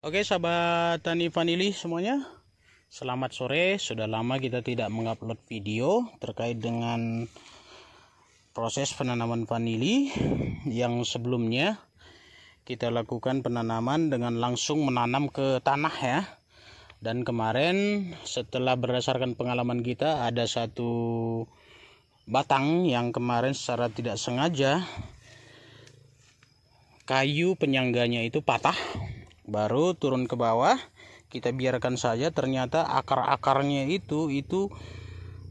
Oke sahabat tani vanili semuanya, selamat sore. Sudah lama kita tidak mengupload video terkait dengan proses penanaman vanili. Yang sebelumnya kita lakukan penanaman dengan langsung menanam ke tanah ya. Dan kemarin setelah berdasarkan pengalaman kita, ada satu batang yang kemarin secara tidak sengaja kayu penyangganya itu patah. Baru turun ke bawah, kita biarkan saja. Ternyata akar-akarnya itu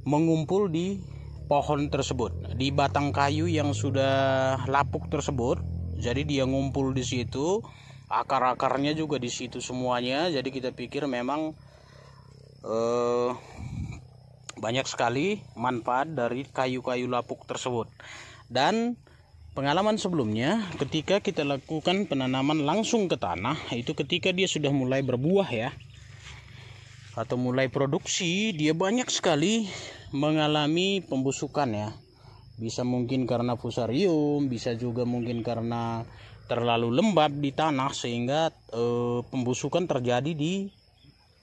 mengumpul di pohon tersebut, di batang kayu yang sudah lapuk tersebut. Jadi dia ngumpul di situ, akar-akarnya juga di situ semuanya. Jadi kita pikir memang banyak sekali manfaat dari kayu-kayu lapuk tersebut. Dan pengalaman sebelumnya ketika kita lakukan penanaman langsung ke tanah, itu ketika dia sudah mulai berbuah ya, atau mulai produksi, dia banyak sekali mengalami pembusukan ya. Bisa mungkin karena fusarium, bisa juga mungkin karena terlalu lembab di tanah sehingga pembusukan terjadi di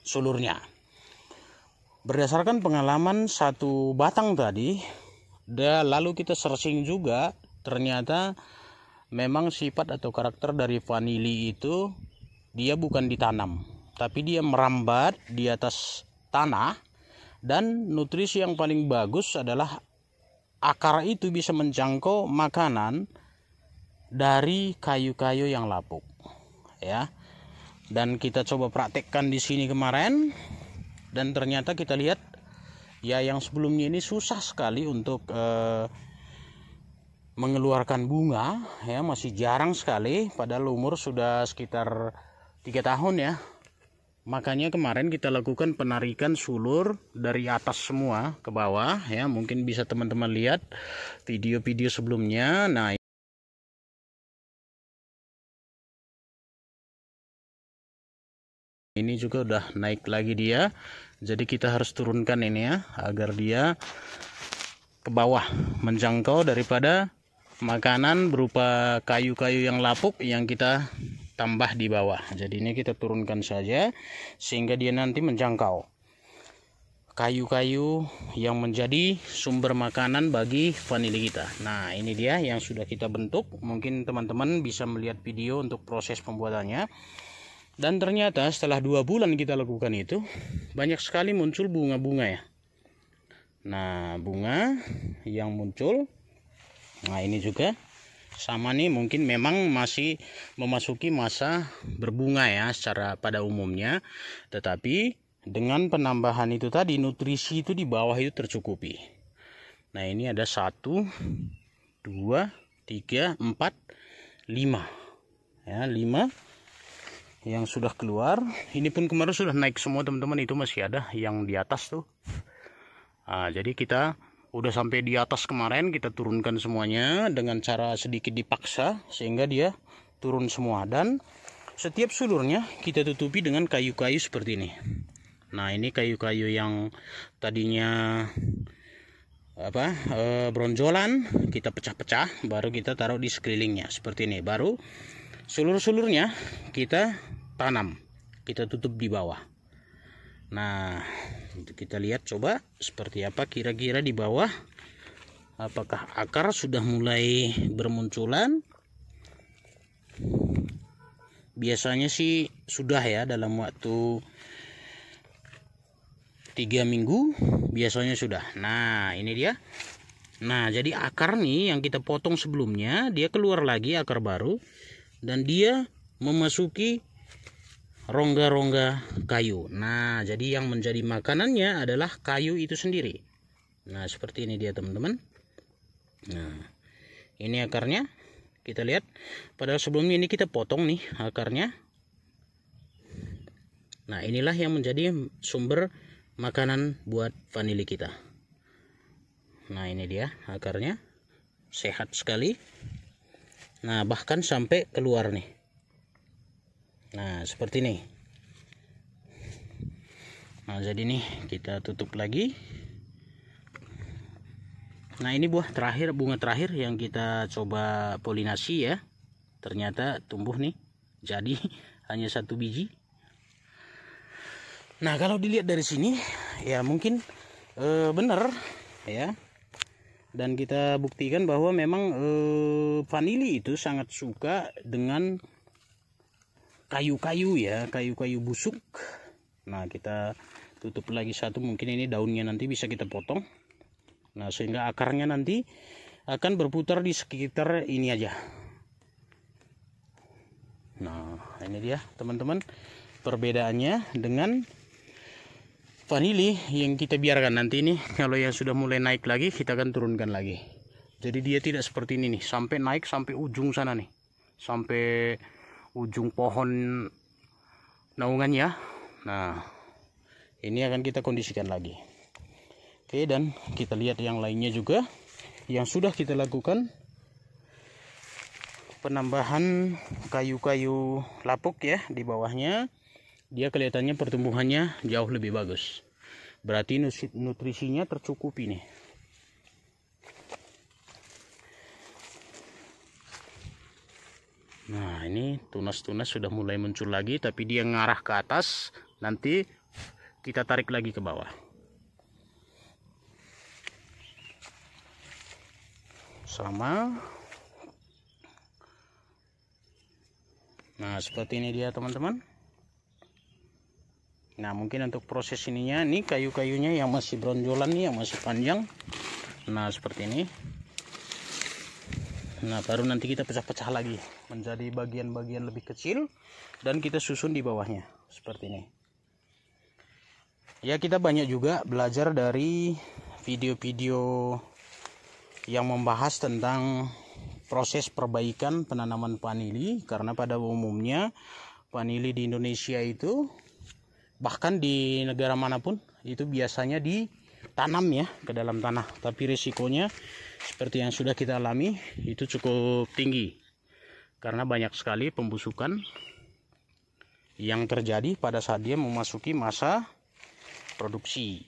sulurnya. Berdasarkan pengalaman satu batang tadi, dan lalu kita searching juga, ternyata memang sifat atau karakter dari vanili itu dia bukan ditanam, tapi dia merambat di atas tanah. Dan nutrisi yang paling bagus adalah akar itu bisa menjangkau makanan dari kayu-kayu yang lapuk ya. Dan kita coba praktekkan di sini kemarin, dan ternyata kita lihat ya, yang sebelumnya ini susah sekali untuk mengeluarkan bunga ya, masih jarang sekali, padahal umur sudah sekitar 3 tahun ya. Makanya kemarin kita lakukan penarikan sulur dari atas semua ke bawah ya. Mungkin bisa teman-teman lihat video-video sebelumnya. Nah, ini juga udah naik lagi dia. Jadi kita harus turunkan ini ya, agar dia ke bawah menjangkau daripada makanan berupa kayu-kayu yang lapuk yang kita tambah di bawah. Jadi ini kita turunkan saja sehingga dia nanti menjangkau kayu-kayu yang menjadi sumber makanan bagi vanili kita. Nah, ini dia yang sudah kita bentuk. Mungkin teman-teman bisa melihat video untuk proses pembuatannya. Dan ternyata setelah 2 bulan kita lakukan itu, banyak sekali muncul bunga-bunga ya. Nah, bunga yang muncul, nah ini juga sama nih, mungkin memang masih memasuki masa berbunga ya secara pada umumnya. Tetapi dengan penambahan itu tadi, nutrisi itu di bawah itu tercukupi. Nah, ini ada 1, 2, 3, 4, 5 ya, 5 yang sudah keluar. Ini pun kemarin sudah naik semua teman-teman, itu masih ada yang di atas tuh. Nah, jadi kita udah sampai di atas kemarin, kita turunkan semuanya dengan cara sedikit dipaksa sehingga dia turun semua. Dan setiap sulurnya kita tutupi dengan kayu-kayu seperti ini. Nah, ini kayu-kayu yang tadinya bronjolan, kita pecah-pecah, baru kita taruh di sekelilingnya seperti ini. Baru sulur-sulurnya kita tanam, kita tutup di bawah. Nah, kita lihat coba seperti apa kira-kira di bawah. Apakah akar sudah mulai bermunculan? Biasanya sih sudah ya, dalam waktu 3 minggu biasanya sudah. Nah, ini dia. Nah, jadi akar nih yang kita potong sebelumnya, dia keluar lagi akar baru, dan dia memasuki rongga-rongga kayu. Nah, jadi yang menjadi makanannya adalah kayu itu sendiri. Nah, seperti ini dia teman-teman. Nah, ini akarnya. Kita lihat, padahal sebelumnya ini kita potong nih akarnya. Nah, inilah yang menjadi sumber makanan buat vanili kita. Nah, ini dia akarnya, sehat sekali. Nah, bahkan sampai keluar nih. Nah, seperti ini. Nah, jadi nih kita tutup lagi. Nah, ini bunga terakhir yang kita coba polinasi ya. Ternyata tumbuh nih. Jadi hanya 1 biji. Nah, kalau dilihat dari sini ya mungkin benar ya. Dan kita buktikan bahwa memang vanili itu sangat suka dengan kayu-kayu ya, kayu-kayu busuk. Nah, kita tutup lagi satu, mungkin ini daunnya nanti bisa kita potong. Nah, sehingga akarnya nanti akan berputar di sekitar ini aja. Nah, ini dia teman-teman perbedaannya dengan vanili yang kita biarkan. Nanti ini kalau yang sudah mulai naik lagi kita akan turunkan lagi. Jadi dia tidak seperti ini nih, sampai naik sampai ujung sana nih, sampai ujung pohon naungannya. Nah, ini akan kita kondisikan lagi. Oke, dan kita lihat yang lainnya juga yang sudah kita lakukan penambahan kayu-kayu lapuk ya di bawahnya. Dia kelihatannya pertumbuhannya jauh lebih bagus. Berarti nutrisinya tercukupi nih. Nah, ini tunas-tunas sudah mulai muncul lagi, tapi dia ngarah ke atas. Nanti kita tarik lagi ke bawah. Sama. Nah, seperti ini dia teman-teman. Nah, mungkin untuk proses ininya, nih kayu-kayunya yang masih bronjolan nih, yang masih panjang. Nah, seperti ini. Nah, baru nanti kita pecah-pecah lagi menjadi bagian-bagian lebih kecil dan kita susun di bawahnya seperti ini. Ya, kita banyak juga belajar dari video-video yang membahas tentang proses perbaikan penanaman vanili, karena pada umumnya vanili di Indonesia itu, bahkan di negara manapun, itu biasanya ditanam ya ke dalam tanah, tapi risikonya seperti yang sudah kita alami itu cukup tinggi karena banyak sekali pembusukan yang terjadi pada saat dia memasuki masa produksi.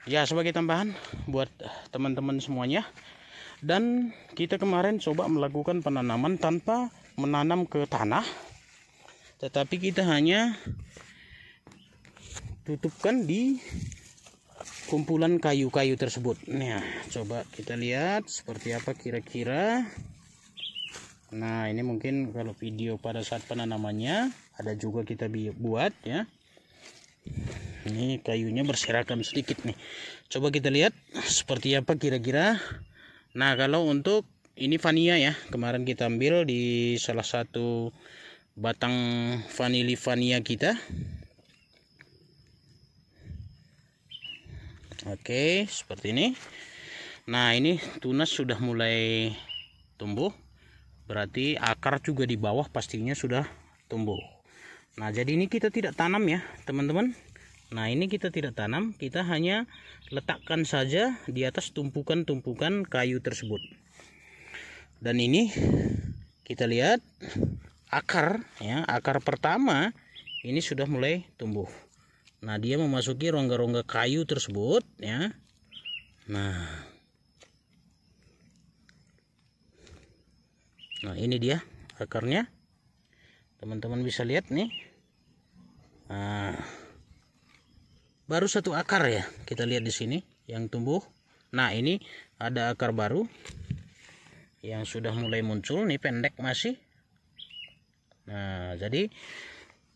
Ya, sebagai tambahan buat teman-teman semuanya, dan kita kemarin coba melakukan penanaman tanpa menanam ke tanah, tetapi kita hanya tutupkan di kumpulan kayu-kayu tersebut. Nah, coba kita lihat seperti apa kira-kira. Nah, ini mungkin kalau video pada saat penanamannya ada juga kita buat ya. Ini kayunya berserakan sedikit nih. Coba kita lihat seperti apa kira-kira. Nah, kalau untuk ini vania ya, kemarin kita ambil di salah satu batang vanili vania kita. Oke, seperti ini. Nah, ini tunas sudah mulai tumbuh. Berarti akar juga di bawah pastinya sudah tumbuh. Nah, jadi ini kita tidak tanam ya, teman-teman. Nah, ini kita tidak tanam, kita hanya letakkan saja di atas tumpukan-tumpukan kayu tersebut. Dan ini kita lihat akar ya, akar pertama ini sudah mulai tumbuh. Nah, dia memasuki rongga-rongga kayu tersebut ya. Nah, ini dia akarnya. Teman-teman bisa lihat nih. Nah, baru satu akar ya, kita lihat di sini yang tumbuh. Nah, ini ada akar baru yang sudah mulai muncul nih, pendek masih. Nah, jadi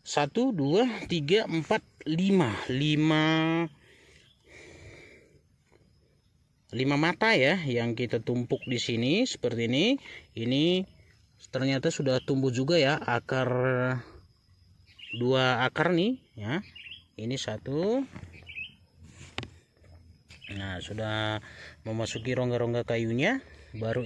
1, 2, 3, 4, 5 mata ya yang kita tumpuk di sini seperti ini. Ini ternyata sudah tumbuh juga ya akar, 2 akar nih ya. Ini 1. Nah, sudah memasuki rongga-rongga kayunya. Baru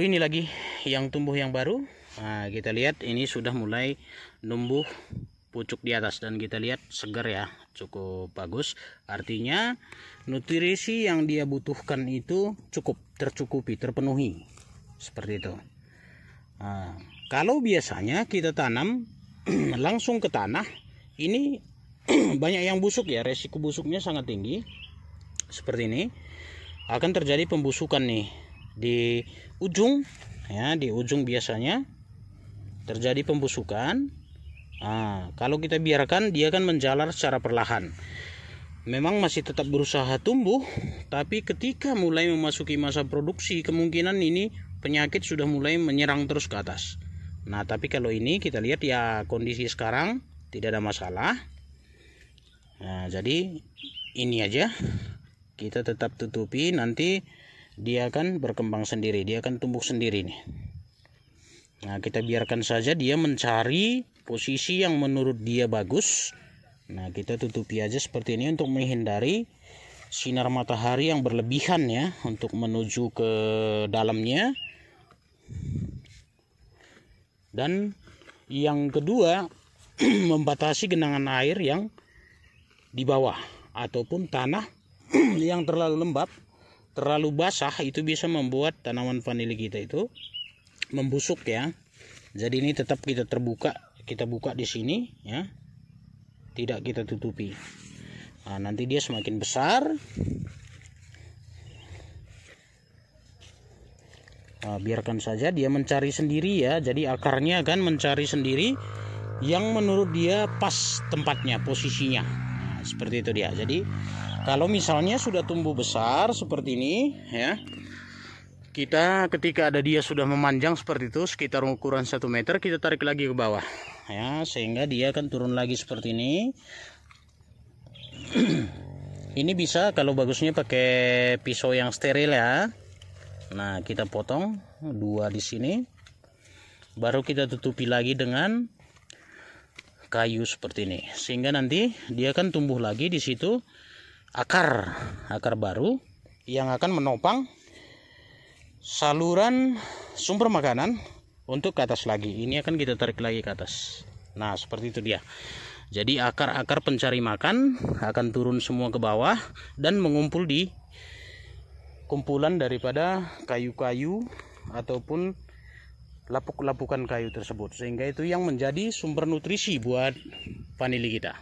ini lagi yang tumbuh yang baru. Nah, kita lihat ini sudah mulai numbuh pucuk di atas dan kita lihat segar ya, cukup bagus. Artinya nutrisi yang dia butuhkan itu cukup tercukupi, terpenuhi seperti itu. Nah, kalau biasanya kita tanam langsung ke tanah, ini banyak yang busuk ya, resiko busuknya sangat tinggi. Seperti ini akan terjadi pembusukan nih. di ujung ya, di ujung biasanya terjadi pembusukan. Nah, kalau kita biarkan dia akan menjalar secara perlahan. Memang masih tetap berusaha tumbuh, tapi ketika mulai memasuki masa produksi, kemungkinan ini penyakit sudah mulai menyerang terus ke atas. Nah, tapi kalau ini kita lihat ya kondisi sekarang tidak ada masalah. Nah, jadi ini aja kita tetap tutupi, nanti dia akan berkembang sendiri, dia akan tumbuh sendiri nih. Nah, kita biarkan saja dia mencari posisi yang menurut dia bagus. Nah, kita tutupi aja seperti ini untuk menghindari sinar matahari yang berlebihan ya, untuk menuju ke dalamnya. Dan yang kedua, membatasi genangan air yang di bawah ataupun tanah yang terlalu lembab, terlalu basah, itu bisa membuat tanaman vanili kita itu membusuk ya. Jadi ini tetap kita buka di sini ya, tidak kita tutupi. Nah, nanti dia semakin besar. Nah, biarkan saja dia mencari sendiri ya. Jadi akarnya akan mencari sendiri yang menurut dia pas tempatnya, posisinya. Nah, seperti itu dia. Jadi kalau misalnya sudah tumbuh besar seperti ini ya, kita ketika ada dia sudah memanjang seperti itu, sekitar ukuran 1 meter, kita tarik lagi ke bawah ya, sehingga dia akan turun lagi seperti ini. Ini bisa kalau bagusnya pakai pisau yang steril ya. Nah, kita potong 2 di sini, baru kita tutupi lagi dengan kayu seperti ini, sehingga nanti dia akan tumbuh lagi di situ akar baru yang akan menopang saluran sumber makanan untuk ke atas lagi. Ini akan kita tarik lagi ke atas. Nah, seperti itu dia. Jadi akar-akar pencari makan akan turun semua ke bawah dan mengumpul di kumpulan daripada kayu-kayu ataupun lapuk-lapukan kayu tersebut, sehingga itu yang menjadi sumber nutrisi buat vanili kita.